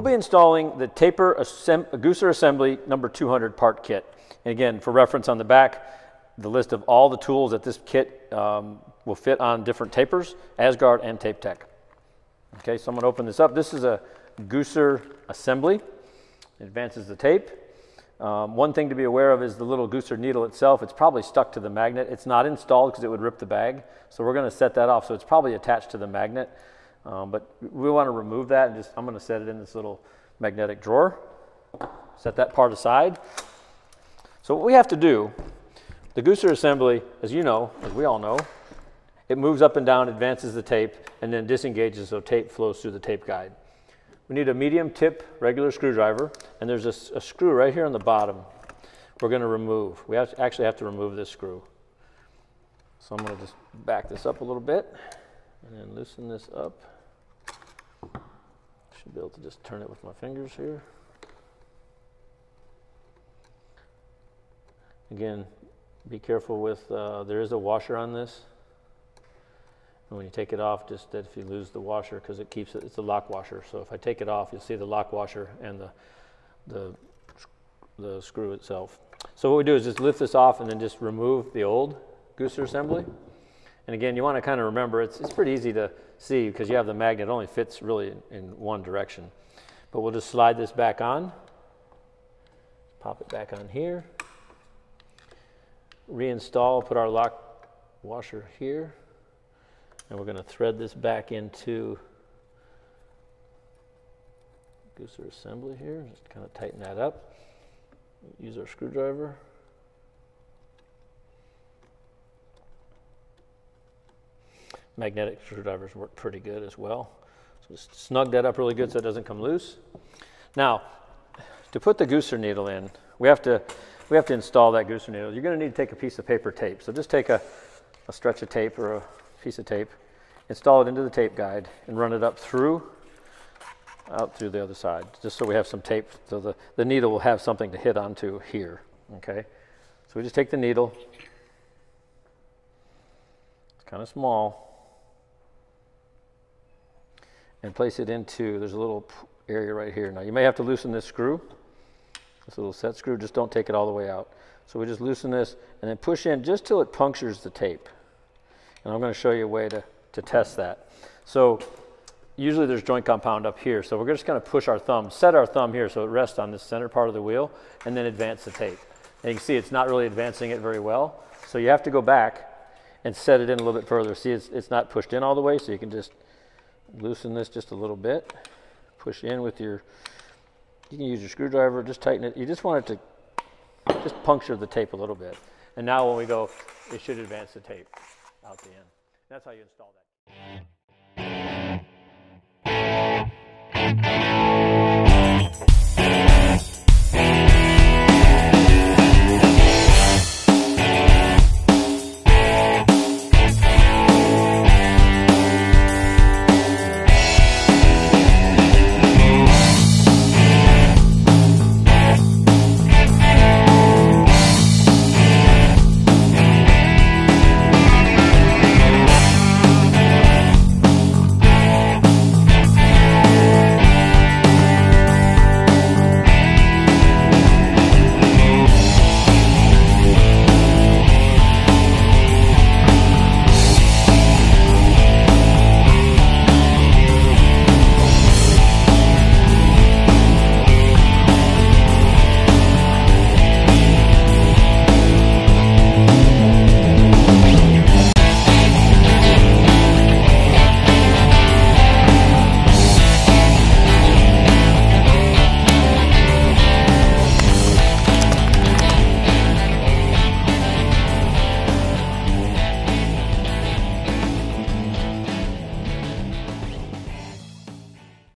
We'll be installing the Gooser Assembly number 200 part kit. And again, for reference on the back, the list of all the tools that this kit will fit on different tapers, Asgard and Tapetech. Okay, so I'm going to open this up. This is a Gooser Assembly. It advances the tape. One thing to be aware of is the little Gooser needle itself. It's probably stuck to the magnet. It's not installed because it would rip the bag. So we're going to set that off. So it's probably attached to the magnet. But we want to remove that, and I'm going to set it in this little magnetic drawer. Set that part aside. So what we have to do, the Gooser Assembly, as you know, as we all know, it moves up and down, advances the tape, and then disengages so tape flows through the tape guide. We need a medium tip regular screwdriver, and there's a screw right here on the bottom we're going to remove. We actually have to remove this screw. So I'm going to just back this up a little bit and then loosen this up. Should be able to just turn it with my fingers here. Again, be careful with, there is a washer on this. And when you take it off, just that if you lose the washer, because it keeps it, it's a lock washer. So if I take it off, you'll see the lock washer and the screw itself. So what we do is just lift this off and then just remove the old Gooser assembly. And again, you want to kind of remember, it's pretty easy to see because you have the magnet. It only fits really in one direction. But we'll just slide this back on. Pop it back on here. Reinstall, put our lock washer here. And we're going to thread this back into Gooser assembly here. Just kind of tighten that up. Use our screwdriver. Magnetic screwdrivers work pretty good as well. So just snug that up really good so it doesn't come loose. Now, to put the Gooser needle in, we have to install that Gooser needle. You're going to need to take a piece of paper tape. So just take a stretch of tape or a piece of tape, install it into the tape guide, and run it up out through the other side, just so we have some tape, so the needle will have something to hit onto here, okay? So we just take the needle, it's kind of small, and place it into, there's a little area right here. Now you may have to loosen this screw, this little set screw, just don't take it all the way out. So we just loosen this and then push in just till it punctures the tape. And I'm going to show you a way to test that. So usually there's joint compound up here. So we're just going to push our thumb, set our thumb here so it rests on this center part of the wheel, and then advance the tape. And you can see it's not really advancing it very well. So you have to go back and set it in a little bit further. See, it's not pushed in all the way, so you can just loosen this just a little bit. Push in with you can use your screwdriver, just tighten it. You just want it to just puncture the tape a little bit. And now when we go, it should advance the tape out the end. That's how you install that.